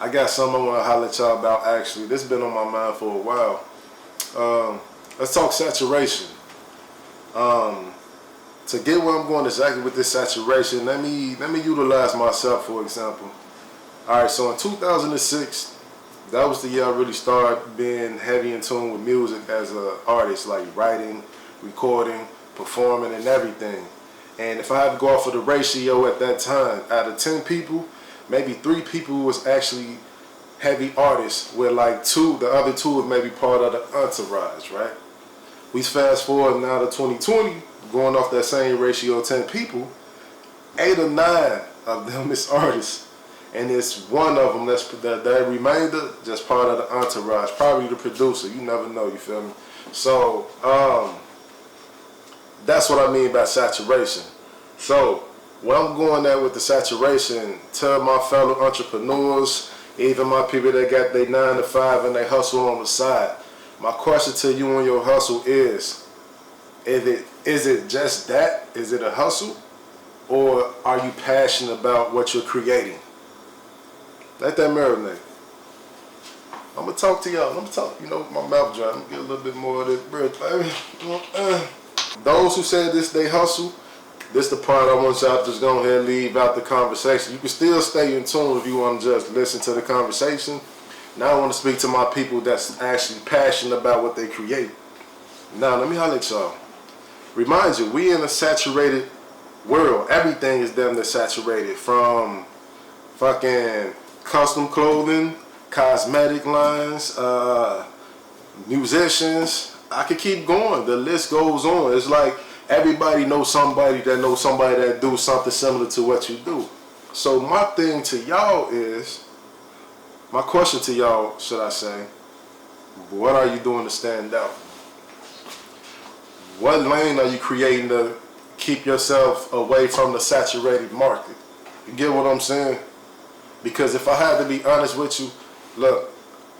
I got something I want to holler at y'all about actually. This has been on my mind for a while. Let's talk saturation. To get where I'm going exactly with this saturation, let me utilize myself for example. Alright, so in 2006, that was the year I really started being heavy in tune with music as an artist, like writing, recording, performing, and everything. And if I had to go off of the ratio at that time, out of 10 people, maybe 3 people was actually heavy artists, with like the other 2 was maybe part of the entourage, right? We fast forward now to 2020, going off that same ratio of 10 people, 8 or 9 of them is artists. And it's one of them that's that remainder just part of the entourage, probably the producer. You never know, you feel me? So that's what I mean by saturation. So when I'm going there with the saturation, tell my fellow entrepreneurs, even my people that got their 9 to 5 and they hustle on the side. My question to you on your hustle is it just that? Is it a hustle? Or are you passionate about what you're creating? Let that marinate. I'm gonna talk to y'all. I'm gonna talk, my mouth dry. I'm gonna get a little bit more of this breath, baby. Those who say this they hustle, this the part I want y'all to just go ahead and leave out the conversation. You can still stay in tune if you want to just listen to the conversation. Now I want to speak to my people that's actually passionate about what they create. Now let me holler at y'all. Remind you, we in a saturated world. Everything is damn near saturated, from fucking custom clothing, cosmetic lines, musicians. I could keep going. The list goes on. It's like everybody knows somebody that do something similar to what you do. So my thing to y'all is, my question to y'all, should I say, what are you doing to stand out? What lane are you creating to keep yourself away from the saturated market? You get what I'm saying? Because if I had to be honest with you, look,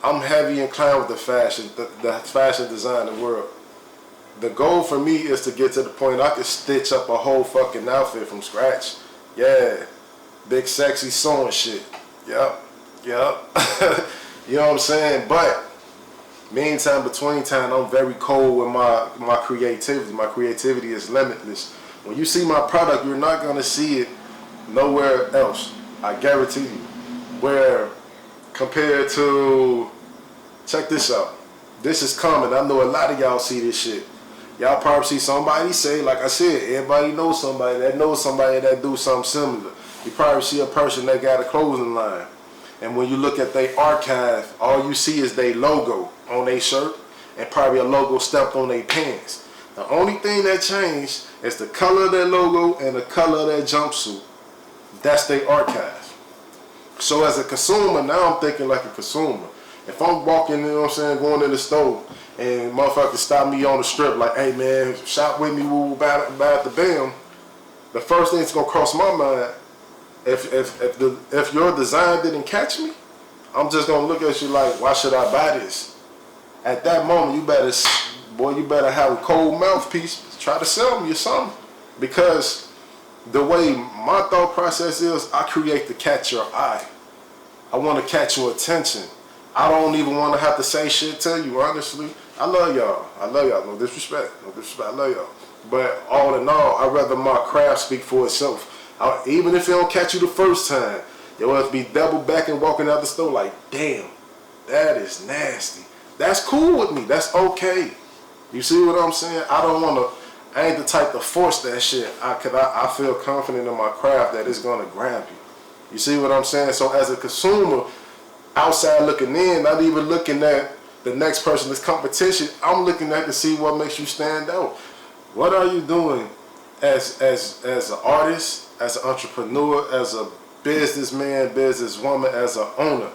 I'm heavy inclined with the fashion design world. The goal for me is to get to the point I can stitch up a whole fucking outfit from scratch. Yeah, big sexy sewing shit. Yep. You know what I'm saying? But meantime, between time, I'm very cold with my creativity. My creativity is limitless. When you see my product, you're not gonna see it nowhere else. I guarantee you. Where compared to, check this out. This is common. I know a lot of y'all see this shit. Y'all probably see somebody say, like I said, everybody knows somebody that do something similar. You probably see a person that got a clothing line. And when you look at their archive, all you see is their logo on their shirt and probably a logo stamped on their pants. The only thing that changed is the color of their logo and the color of their jumpsuit. That's their archive. So as a consumer, now I'm thinking like a consumer. If I'm walking, going in the store and motherfuckers stop me on the strip like, hey man, shop with me, woo, about the bam, the first thing that's gonna cross my mind, if your design didn't catch me, I'm just gonna look at you like, why should I buy this? At that moment, you better have a cold mouthpiece, try to sell me or something. Because the way my thought process is, I create to catch your eye. I want to catch your attention. I don't even want to have to say shit to you, honestly. I love y'all. No disrespect. I love y'all. But all in all, I'd rather my craft speak for itself. Even if it don't catch you the first time, you'll have to be double back and walking out the store like, damn, that is nasty. That's cool with me. That's okay. You see what I'm saying? I ain't the type to force that shit. I feel confident in my craft that it's gonna grab you. You see what I'm saying? So as a consumer, outside looking in, not even looking at the next person's competition, I'm looking at to see what makes you stand out. What are you doing as an artist, as an entrepreneur, as a businessman, businesswoman, as an owner?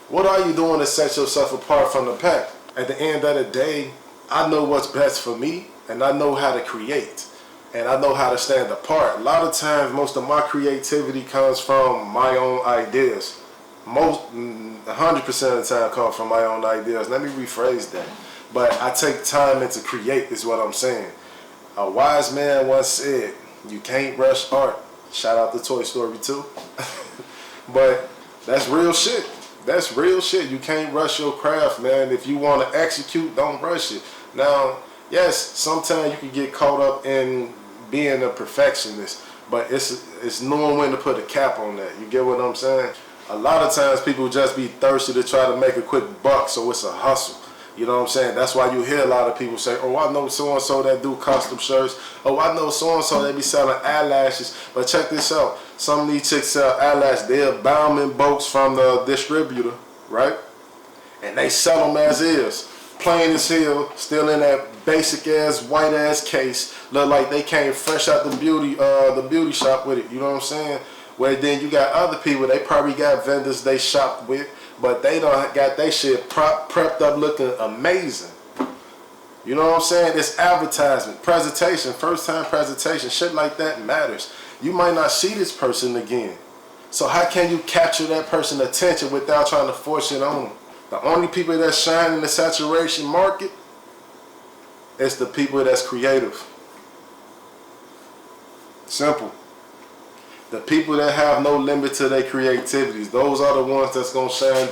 What are you doing to set yourself apart from the pack? At the end of the day, I know what's best for me, and I know how to create, and I know how to stand apart. A lot of times, most of my creativity comes from my own ideas. 100% of the time comes from my own ideas. Let me rephrase that. But I take time to create, is what I'm saying. A wise man once said, you can't rush art. Shout out to Toy Story 2. But that's real shit. That's real shit. You can't rush your craft, man. If you want to execute, don't rush it. Now, yes, sometimes you can get caught up in being a perfectionist, but it's knowing when to put a cap on that. You get what I'm saying? A lot of times people just be thirsty to try to make a quick buck, so it's a hustle. You know what I'm saying? That's why you hear a lot of people say, oh, I know so-and-so that do custom shirts. Oh, I know so-and-so that be selling eyelashes. But check this out. Some of these chicks sell eyelashes. They're bound bolts from the distributor, right? And they sell them as is. Plain as hell, still in that basic-ass, white-ass case. Look like they came fresh out the beauty shop with it. You know what I'm saying? Where then you got other people, they probably got vendors they shop with, but they don't got their shit prepped up looking amazing. You know what I'm saying? It's advertisement, presentation, first time presentation, shit like that matters. You might not see this person again. So how can you capture that person's attention without trying to force it on them? The only people that shine in the saturation market is the people that's creative. Simple. The people that have no limit to their creativities, those are the ones that's going to shine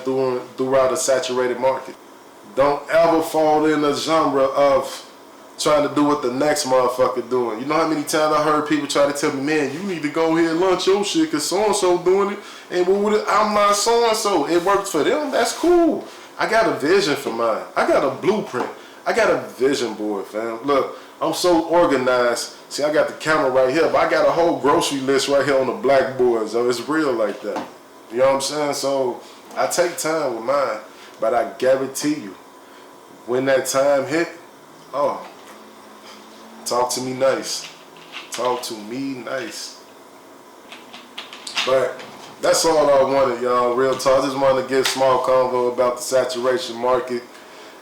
throughout a saturated market. Don't ever fall in the genre of trying to do what the next motherfucker doing. You know how many times I heard people try to tell me, man, you need to go ahead and launch your shit because so-and-so doing it. And I'm not so-and-so. It works for them. That's cool. I got a vision for mine. I got a blueprint. I got a vision board, fam. Look, I'm so organized. See, I got the camera right here, but I got a whole grocery list right here on the blackboard, so it's real like that. You know what I'm saying? So I take time with mine, but I guarantee you, when that time hit, oh, talk to me nice. Talk to me nice. But that's all I wanted, y'all. Real talk. I just wanted to give a small convo about the saturation market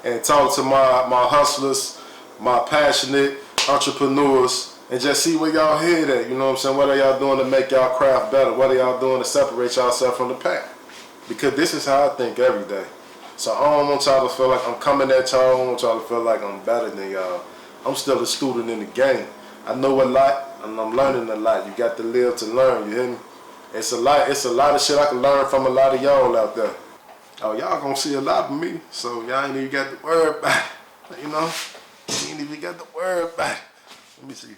and talk to my hustlers, my passionate entrepreneurs, and just see where y'all head at. You know what I'm saying? What are y'all doing to make y'all craft better? What are y'all doing to separate yourself from the pack? Because this is how I think every day. So I don't want y'all to feel like I'm coming at y'all. I don't want y'all to feel like I'm better than y'all. I'm still a student in the game. I know a lot, and I'm learning a lot. You got to live to learn, you hear me? It's a lot of shit I can learn from a lot of y'all out there. Oh, y'all gonna see a lot of me, so y'all ain't even got to worry about it. You know? You ain't even got to worry about it. Let me see.